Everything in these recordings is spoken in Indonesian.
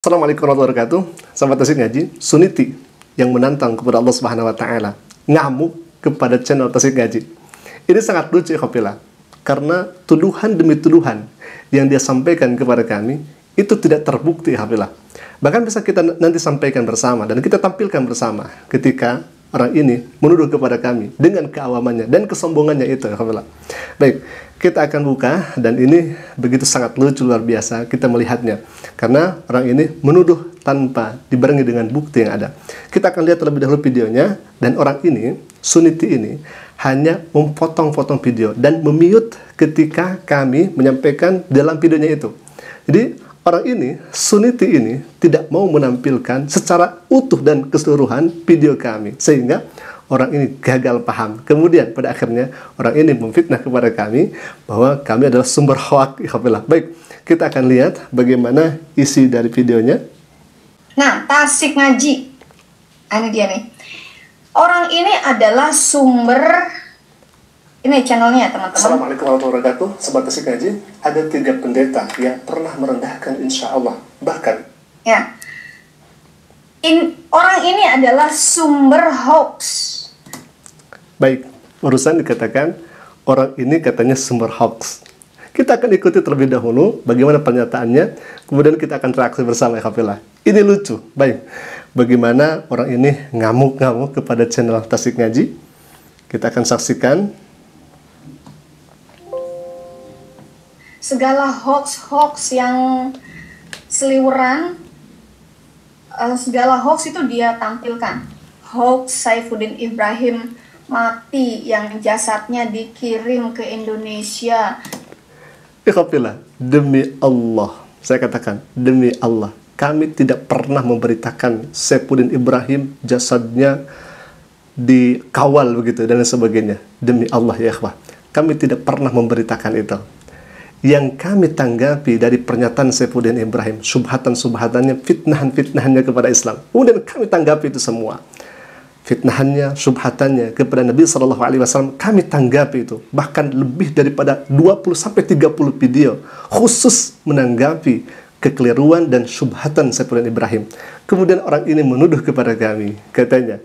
Assalamualaikum warahmatullahi wabarakatuh. Sahabat Tasik Ngaji, Suniti yang menantang kepada Allah Subhanahu wa taala, ngamuk kepada channel Tasik Ngaji. Ini sangat lucu ikhwafillah, karena tuduhan demi tuduhan yang dia sampaikan kepada kami itu tidak terbukti ikhwafillah. Bahkan bisa kita nanti sampaikan bersama dan kita tampilkan bersama ketika orang ini menuduh kepada kami dengan keawamannya dan kesombongannya itu ikhwafillah. Baik, kita akan buka dan ini begitu sangat lucu luar biasa kita melihatnya karena orang ini menuduh tanpa dibarengi dengan bukti yang ada. Kita akan lihat terlebih dahulu videonya dan orang ini, Suniti ini hanya memotong-potong video dan memute ketika kami menyampaikan dalam videonya itu. Jadi orang ini, Suniti ini tidak mau menampilkan secara utuh dan keseluruhan video kami sehingga orang ini gagal paham. Kemudian pada akhirnya orang ini memfitnah kepada kami bahwa kami adalah sumber hoak. Baik, kita akan lihat bagaimana isi dari videonya. Nah, Tasik Ngaji. Ini dia nih. Orang ini adalah sumber, ini channelnya teman-teman. Assalamualaikum warahmatullahi wabarakatuh. Sobat Tasik Ngaji, ada 3 pendeta yang pernah merendahkan insya Allah. Bahkan ya, orang ini adalah sumber hoax. Baik, urusan dikatakan orang ini katanya sumber hoax. Kita akan ikuti terlebih dahulu bagaimana pernyataannya, kemudian kita akan reaksi bersama ikhwafillah. Ini lucu. Baik, bagaimana orang ini ngamuk-ngamuk kepada channel Tasik Ngaji. Kita akan saksikan. Segala hoax-hoax yang seliweran, segala hoax itu dia tampilkan. Hoax Saifuddin Ibrahim mati yang jasadnya dikirim ke Indonesia. Ikhwafillah, demi Allah, saya katakan demi Allah, kami tidak pernah memberitakan Saifuddin Ibrahim jasadnya dikawal begitu dan sebagainya. Demi Allah ya ikhwah, kami tidak pernah memberitakan itu. Yang kami tanggapi dari pernyataan Saifuddin Ibrahim, subhatan-subhatannya, fitnahan-fitnahannya kepada Islam. Kemudian kami tanggapi itu semua. Fitnahannya, subhatannya kepada Nabi SAW, kami tanggapi itu. Bahkan lebih daripada 20-30 video khusus menanggapi kekeliruan dan subhatan Saifuddin Ibrahim. Kemudian orang ini menuduh kepada kami, katanya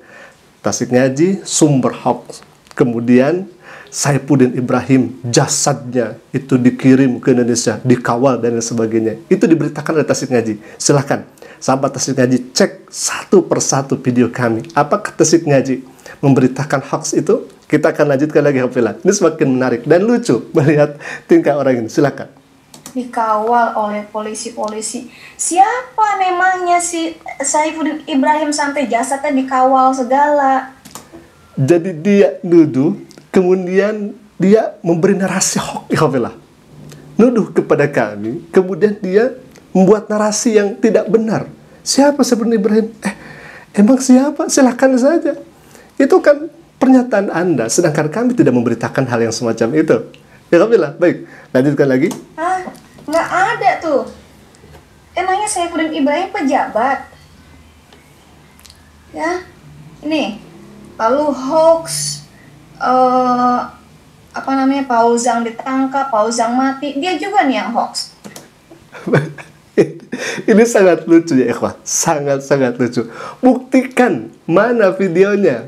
Tasik Ngaji sumber hoax. Kemudian Saifuddin Ibrahim jasadnya itu dikirim ke Indonesia, dikawal dan sebagainya. Itu diberitakan oleh Tasik Ngaji. Silahkan sahabat Tasik Ngaji cek satu persatu video kami. Apakah Tasik Ngaji memberitakan hoax itu? Kita akan lanjutkan lagi hafizah. Ini semakin menarik dan lucu melihat tingkah orang ini. Silahkan. Dikawal oleh polisi-polisi. Siapa memangnya si Saifuddin Ibrahim sampai jasadnya dikawal segala? Jadi dia nuduh, kemudian dia memberi narasi hoax, ikhwafillah. Nuduh kepada kami, kemudian dia membuat narasi yang tidak benar. Siapa Saifuddin Ibrahim? Emang siapa? Silahkan saja. Itu kan pernyataan Anda, sedangkan kami tidak memberitakan hal yang semacam itu. Ikhwafillah, baik. Lanjutkan lagi. Hah? Nggak ada tuh. Emangnya Saifuddin Ibrahim pejabat? Ya, ini. Lalu hoax, Paul Zhang ditangkap, Paul Zhang mati, dia juga nih yang hoax. Ini sangat lucu ya ikhwah, sangat-sangat lucu. Buktikan mana videonya.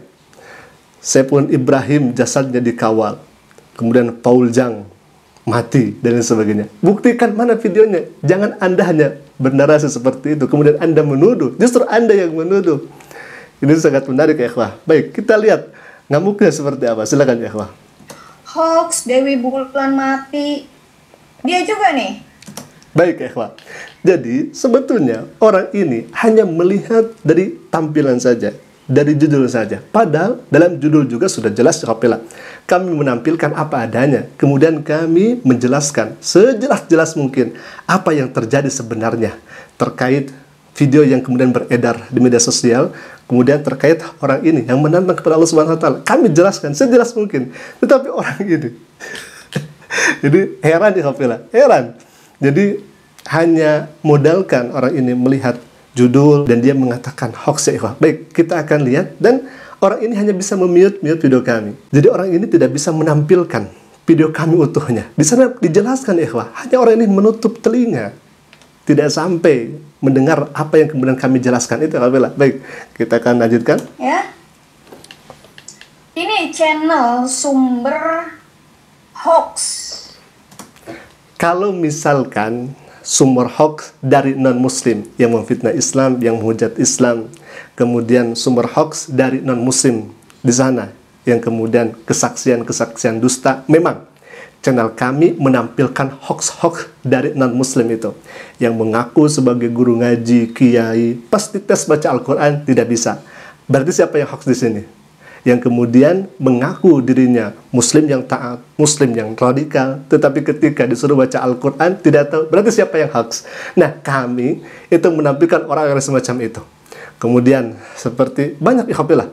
Saifuddin Ibrahim jasadnya dikawal, kemudian Paul Zhang mati dan sebagainya. Buktikan mana videonya. Jangan Anda hanya bernarasi seperti itu, kemudian Anda menuduh. Justru Anda yang menuduh. Ini sangat menarik ya ikhwah. Baik, kita lihat ngamuknya seperti apa. Silakan ya ikhwah. Hoax Dewi Bulan mati, dia juga nih. Baik ya ikhwah. Jadi sebetulnya orang ini hanya melihat dari tampilan saja, dari judul saja. Padahal dalam judul juga sudah jelas ikhwah. Kami menampilkan apa adanya. Kemudian kami menjelaskan sejelas-jelas mungkin apa yang terjadi sebenarnya terkait video yang kemudian beredar di media sosial, kemudian terkait orang ini yang menantang kepada Allah Subhanahu wa taala. Kami jelaskan sejelas mungkin. Tetapi orang ini jadi heran ya Hafila, heran. Jadi hanya modalkan orang ini melihat judul dan dia mengatakan hoax ya ikhwah. Baik, kita akan lihat dan orang ini hanya bisa memute video kami. Jadi orang ini tidak bisa menampilkan video kami utuhnya. Di sana dijelaskan ikhwah, hanya orang ini menutup telinga. tidak sampai mendengar apa yang kemudian kami jelaskan itu, Alhamdulillah. Baik, kita akan lanjutkan. Ya. Ini channel sumber hoax. Kalau misalkan sumber hoax dari non-muslim yang memfitnah Islam, yang menghujat Islam, kemudian sumber hoax dari non-muslim di sana yang kemudian kesaksian-kesaksian dusta, memang channel kami menampilkan hoax-hoax dari non-muslim itu yang mengaku sebagai guru ngaji, kiai, pasti tes baca Al-Quran tidak bisa. Berarti siapa yang hoax di sini? Yang kemudian mengaku dirinya muslim yang taat, muslim yang radikal, tetapi ketika disuruh baca Al-Quran tidak tahu. Berarti siapa yang hoax? Nah, kami itu menampilkan orang-orang semacam itu. Kemudian seperti banyak ikhwatillah,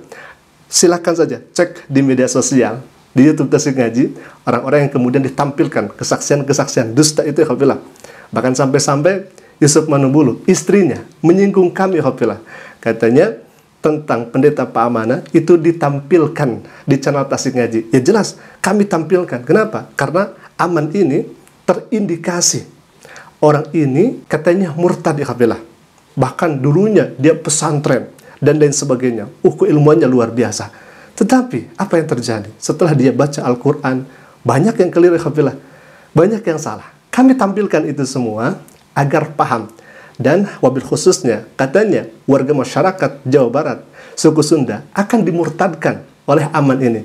silakan saja cek di media sosial, di YouTube Tasik Ngaji, orang-orang yang kemudian ditampilkan kesaksian-kesaksian dusta itu, ikhwatillah. Bahkan sampai-sampai Yusuf Manubulu, istrinya, menyinggung kami, ikhwatillah. Katanya tentang pendeta Pak Amana itu ditampilkan di channel Tasik Ngaji. Ya jelas, kami tampilkan. Kenapa? Karena Aman ini terindikasi orang ini katanya murtad, ikhwatillah. Bahkan dulunya dia pesantren dan lain sebagainya. Keilmuannya luar biasa. Tetapi apa yang terjadi? Setelah dia baca Al-Quran, banyak yang keliru, ikhwatillah. Banyak yang salah. Kami tampilkan itu semua agar paham. Dan wabil khususnya, katanya warga masyarakat Jawa Barat, suku Sunda, akan dimurtadkan oleh Aman ini.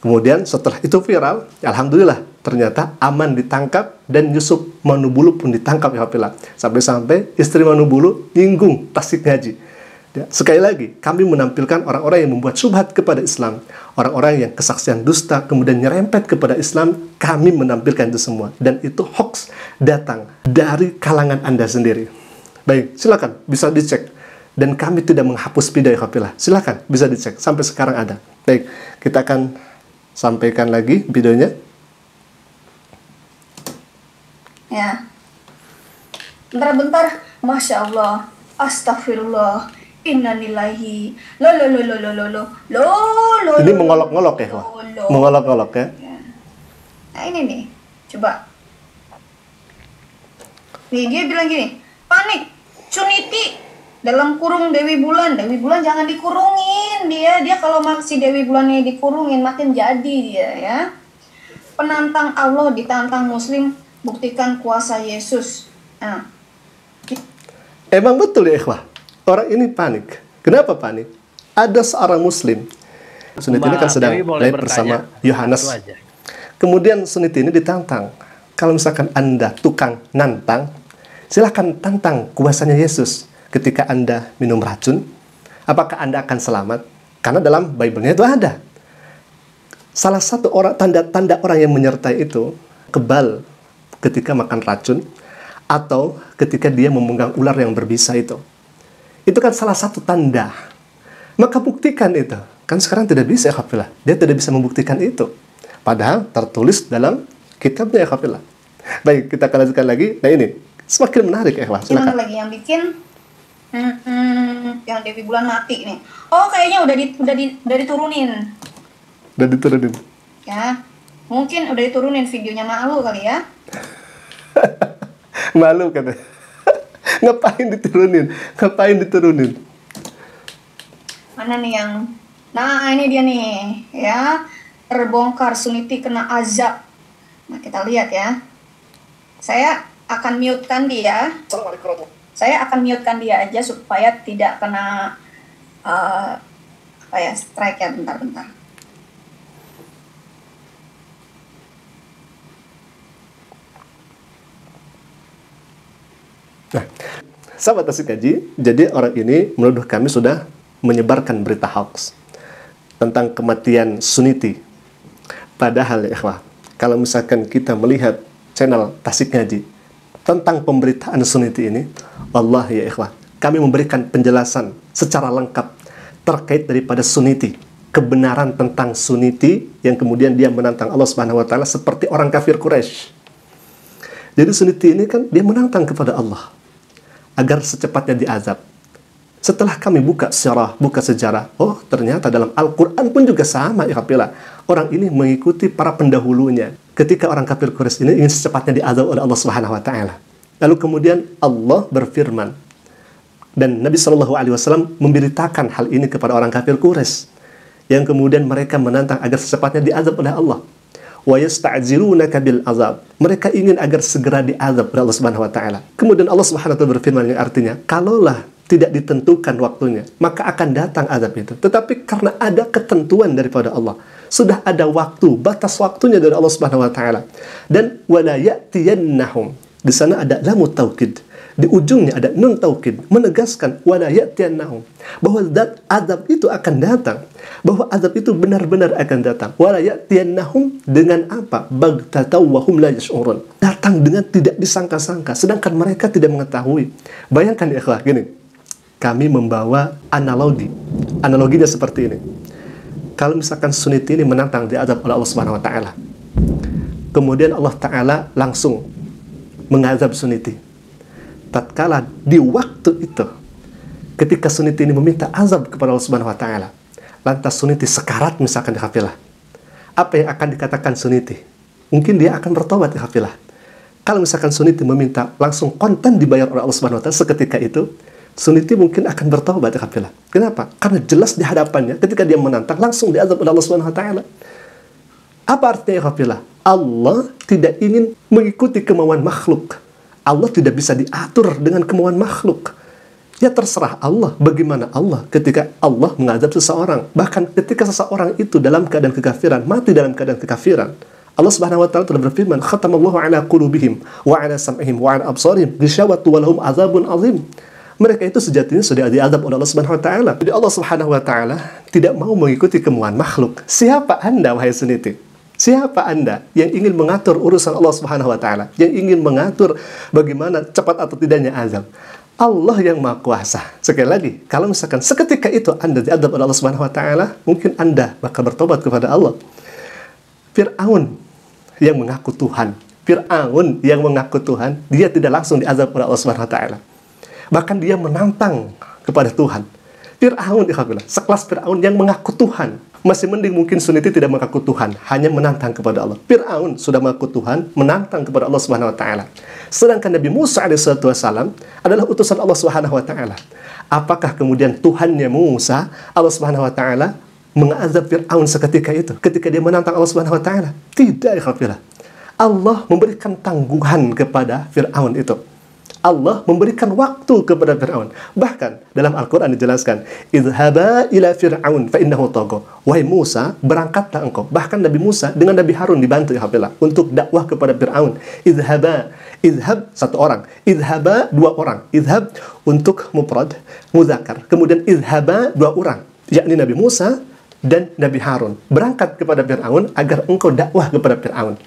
Kemudian setelah itu viral, alhamdulillah, ternyata Aman ditangkap dan Yusuf Manubulu pun ditangkap, ya Alhamdulillah. Sampai-sampai istri Manubulu nyinggung Tasik Ngaji. Ya, sekali lagi, kami menampilkan orang-orang yang membuat syubhat kepada Islam, orang-orang yang kesaksian dusta, kemudian nyerempet kepada Islam, kami menampilkan itu semua. Dan itu hoax datang dari kalangan Anda sendiri. Baik, silakan bisa dicek. Dan kami tidak menghapus video, ikhwatilah. Silakan bisa dicek, sampai sekarang ada. Baik, kita akan sampaikan lagi videonya. Ya. Bentar-bentar, Masya Allah, Astagfirullah, Innalillahi, lo. Ini mengolok-ngolok ya, Wah? Mengolok-ngolok ya. Nah ini nih, coba. Nih dia bilang gini, panik, Suniti dalam kurung Dewi Bulan. Dewi Bulan jangan dikurungin, dia kalau masih Dewi Bulannya dikurungin makin jadi dia ya. Penantang Allah ditantang Muslim, buktikan kuasa Yesus. Nah. Emang betul ya, ikhwah? Orang ini panik. Kenapa panik? Ada seorang Muslim. Suniti ini kan sedang live bersama Yohanes. Kemudian Suniti ini ditantang. Kalau misalkan Anda tukang nantang, silahkan tantang kuasanya Yesus. Ketika Anda minum racun, apakah Anda akan selamat? Karena dalam Bible-nya itu ada. Salah satu orang tanda-tanda orang yang menyertai itu kebal ketika makan racun atau ketika dia memegang ular yang berbisa itu. Itu kan salah satu tanda. Maka buktikan itu. Kan sekarang tidak bisa, ya Khafilah. Dia tidak bisa membuktikan itu. Padahal tertulis dalam kitabnya, ya Khafilah. Baik, kita akan lanjutkan lagi. Nah ini semakin menarik, ya Ikhwah. Silakan. Lagi yang bikin yang Dewi Bulan mati nih. Oh, kayaknya udah diturunin. Udah diturunin. Ya. Mungkin udah diturunin videonya, malu kali ya. Malu katanya. Ngapain diturunin? Ngapain diturunin? Mana nih yang... Nah, ini dia nih. Ya. Terbongkar Suniti kena azab. Nah, kita lihat ya. Saya akan mute-kan dia. Saya akan mute-kan dia aja supaya tidak kena strike ya, bentar-bentar. Nah, sahabat Tasik Ngaji, jadi orang ini menuduh kami sudah menyebarkan berita hoax tentang kematian Suniti. Padahal ya ikhwah, kalau misalkan kita melihat channel Tasik Ngaji tentang pemberitaan Suniti ini, Allah ya ikhwah, kami memberikan penjelasan secara lengkap terkait daripada Suniti, kebenaran tentang Suniti yang kemudian dia menantang Allah Subhanahu wa taala seperti orang kafir Quraisy. Jadi Suniti ini kan dia menantang kepada Allah agar secepatnya diazab. Setelah kami buka sejarah, oh ternyata dalam Al-Quran pun juga sama, ya Khafilah. Orang ini mengikuti para pendahulunya. Ketika orang kafir Quraisy ini ingin secepatnya diazab oleh Allah Subhanahu wa taala. Lalu kemudian Allah berfirman, dan Nabi Shallallahu Alaihi Wasallam memberitakan hal ini kepada orang kafir Quraisy, yang kemudian mereka menantang agar secepatnya diazab oleh Allah. Wa yasta'jilunaka bil azab. Mereka ingin agar segera diazab oleh Allah Subhanahu wa taala. Kemudian Allah Subhanahu wa taala berfirman yang artinya, kalaulah tidak ditentukan waktunya, maka akan datang azab itu. Tetapi karena ada ketentuan daripada Allah, sudah ada waktu, batas waktunya dari Allah Subhanahu wa taala. Dan wala ya'tiyannahum. Di sana ada lamut taukid. Di ujungnya ada nun taukid menegaskan wala ya'tiyannahum, bahwa zat azab itu akan datang, bahwa azab itu benar-benar akan datang. Wala ya'tiyannahum dengan apa? Baghtatan wa hum la yash'urun. Datang dengan tidak disangka-sangka, sedangkan mereka tidak mengetahui. Bayangkan ya ikhwah, gini. Kami membawa analogi. Analoginya seperti ini. Kalau misalkan Suniti ini menantang diazab oleh Allah Subhanahu wa taala. Kemudian Allah taala langsung mengazab Suniti. Tatkala di waktu itu, ketika Suniti ini meminta azab kepada Allah Subhanahu wa taala, lantas Suniti sekarat misalkan di kafilah, apa yang akan dikatakan Suniti? Mungkin dia akan bertobat di kafilah. Kalau misalkan Suniti meminta langsung kontan dibayar oleh Allah Subhanahu wa taala seketika itu, Suniti mungkin akan bertobat di kafilah. Kenapa? Karena jelas di hadapannya ketika dia menantang langsung diazab oleh Allah Subhanahu wa taala. Apa artinya kafilah? Allah tidak ingin mengikuti kemauan makhluk. Allah tidak bisa diatur dengan kemauan makhluk. Ya terserah Allah. Bagaimana Allah ketika Allah mengazab seseorang. Bahkan ketika seseorang itu dalam keadaan kekafiran, mati dalam keadaan kekafiran, Allah Subhanahu wa taala telah berfirman, "Khatamallahu ala qulubihim wa ala sam'ihim wa ala absarihim ghishawatu wa lahum azabun azim." Mereka itu sejatinya sudah diazab oleh Allah Subhanahu wa taala. Jadi Allah Subhanahu wa taala tidak mau mengikuti kemauan makhluk. Siapa Anda wahai Suniti? Siapa Anda yang ingin mengatur urusan Allah Subhanahu wa taala? Yang ingin mengatur bagaimana cepat atau tidaknya azab? Allah yang Maha Kuasa. Sekali lagi, kalau misalkan seketika itu Anda diazab oleh Allah Subhanahu wa taala, mungkin Anda bakal bertobat kepada Allah. Fir'aun yang mengaku Tuhan, Fir'aun yang mengaku Tuhan, dia tidak langsung diazab oleh Allah Subhanahu wa taala. Bahkan dia menantang kepada Tuhan. Fir'aun, sekelas Fir'aun yang mengaku Tuhan. Masih mending mungkin Suniti tidak mengaku Tuhan, hanya menantang kepada Allah. Fir'aun sudah mengaku Tuhan, menantang kepada Allah Subhanahu wa taala. Sedangkan Nabi Musa alaihissalam adalah utusan Allah Subhanahu wa taala. Apakah kemudian Tuhannya Musa, Allah Subhanahu wa taala, mengazab Fir'aun seketika itu ketika dia menantang Allah Subhanahu wa taala? Tidak, ikhwatilah. Allah memberikan tangguhan kepada Fir'aun itu. Allah memberikan waktu kepada Fir'aun. Bahkan dalam Al-Quran dijelaskan, idhaba ila Fir'aun fa innahu tagha. Wahai Musa, berangkatlah engkau. Bahkan Nabi Musa dengan Nabi Harun dibantu ya Hafilah untuk dakwah kepada Fir'aun. Idhaba, idhab satu orang, idhaba dua orang. Idhab untuk mufrad, muzakkar. Kemudian idhaba dua orang, yakni Nabi Musa dan Nabi Harun. Berangkat kepada Fir'aun agar engkau dakwah kepada Fir'aun.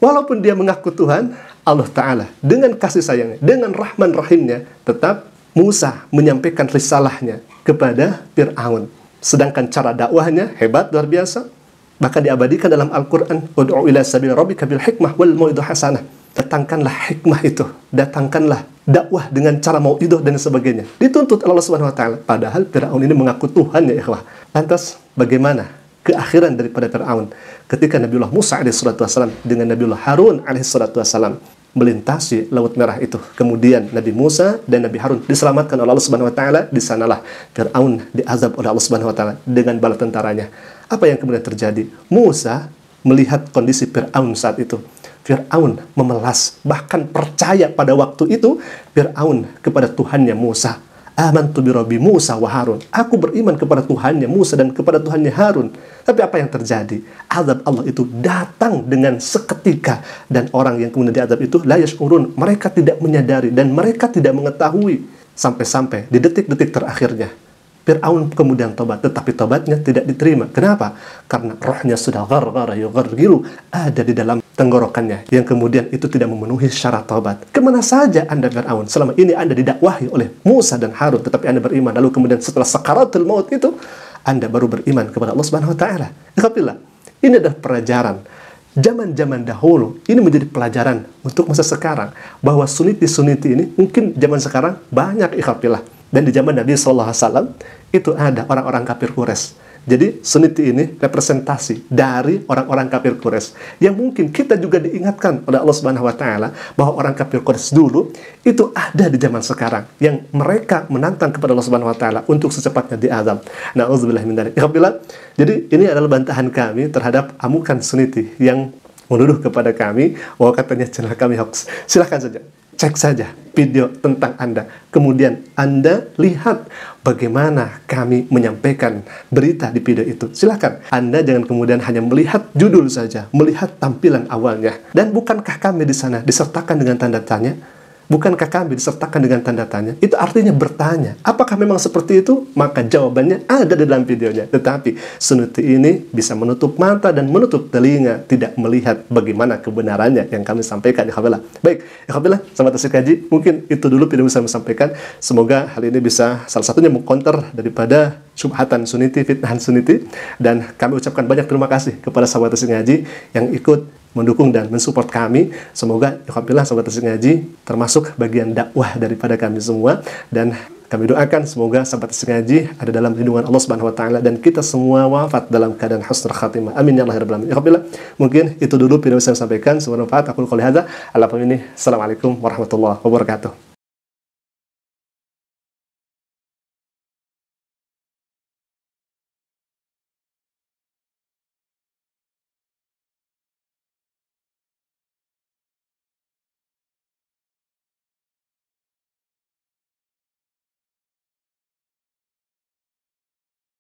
Walaupun dia mengaku Tuhan, Allah Ta'ala dengan kasih sayangnya, dengan rahman rahimnya, tetap Musa menyampaikan risalahnya kepada Fir'aun. Sedangkan cara dakwahnya hebat, luar biasa. Bahkan diabadikan dalam Al-Quran, Ud'u ila sabili rabbika bil hikmah wal mau'idhah hasanah. Datangkanlah hikmah itu, datangkanlah dakwah dengan cara mau'idhah dan sebagainya. Dituntut Allah Subhanahu wa taala. Padahal Fir'aun ini mengaku Tuhan ya ikhwah. Lantas bagaimana keakhiran daripada Fir'aun ketika Nabiullah Musa alaihissalam dengan Nabiullah Harun alaihissalam melintasi Laut Merah itu. Kemudian Nabi Musa dan Nabi Harun diselamatkan oleh Allah Subhanahu wa taala. Di sanalah Fir'aun diazab oleh Allah Subhanahu wa taala dengan bala tentaranya. Apa yang kemudian terjadi? Musa melihat kondisi Fir'aun saat itu. Fir'aun memelas, bahkan percaya pada waktu itu Fir'aun kepada Tuhannya Musa. Amantu bi Rabbi Musa wa Harun. Aku beriman kepada Tuhannya Musa dan kepada Tuhannya Harun. Tapi apa yang terjadi? Azab Allah itu datang dengan seketika. Dan orang yang kemudian diazab itu la yash'urun. Mereka tidak menyadari dan mereka tidak mengetahui. Sampai-sampai di detik-detik terakhirnya Fir'aun kemudian tobat, tetapi tobatnya tidak diterima. Kenapa? Karena rohnya sudah gharghara yugharghiru, ada di dalam tenggorokannya, yang kemudian itu tidak memenuhi syarat tobat. Kemana saja Anda Fir'aun? Selama ini Anda didakwahi oleh Musa dan Harun, tetapi Anda beriman. Lalu kemudian setelah sakaratul maut itu, Anda baru beriman kepada Allah Subhanahu wa taala. Alhamdulillah. Ini adalah pelajaran. Zaman-zaman dahulu, ini menjadi pelajaran untuk masa sekarang. Bahwa suniti-suniti ini, mungkin zaman sekarang banyak ikhafillah. Dan di zaman Nabi SAW, itu ada orang-orang kafir Quraisy. Jadi Sunniti ini representasi dari orang-orang kafir Quraisy yang mungkin kita juga diingatkan oleh Allah Subhanahu wa taala bahwa orang kafir Quraisy dulu itu ada di zaman sekarang yang mereka menantang kepada Allah Subhanahu wa taala untuk secepatnya diazab. Nauzubillah min dzalik. Jadi ini adalah bantahan kami terhadap amukan Sunniti yang menuduh kepada kami bahwa katanya channel kami hoax. Silahkan saja, cek saja video tentang Anda. Kemudian Anda lihat bagaimana kami menyampaikan berita di video itu. Silahkan, Anda jangan kemudian hanya melihat judul saja, melihat tampilan awalnya. Dan bukankah kami di sana disertakan dengan tanda tanya? Bukankah kami disertakan dengan tanda tanya? Itu artinya bertanya. Apakah memang seperti itu? Maka jawabannya ada di dalam videonya. Tetapi Sunniti ini bisa menutup mata dan menutup telinga, tidak melihat bagaimana kebenarannya yang kami sampaikan. Ikhwabillah. Baik, ikhwabillah, sahabat Asik Kaji, mungkin itu dulu video yang saya sampaikan. Semoga hal ini bisa salah satunya mengcounter daripada syubhatan Sunniti, fitnahan Sunniti. Dan kami ucapkan banyak terima kasih kepada sahabat Asik Ngaji yang ikut mendukung dan mensupport kami. Semoga alhamdulillah sahabat Asik Ngaji termasuk bagian dakwah daripada kami semua, dan kami doakan semoga sahabat Asik Ngaji ada dalam lindungan Allah Subhanahu wa taala dan kita semua wafat dalam keadaan husnul khatimah. Amin ya Allah rabbal alamin. Alhamdulillah, mungkin itu dulu video yang saya sampaikan. Semoga bermanfaat. Aku qouli hadza. Assalamualaikum warahmatullahi wabarakatuh.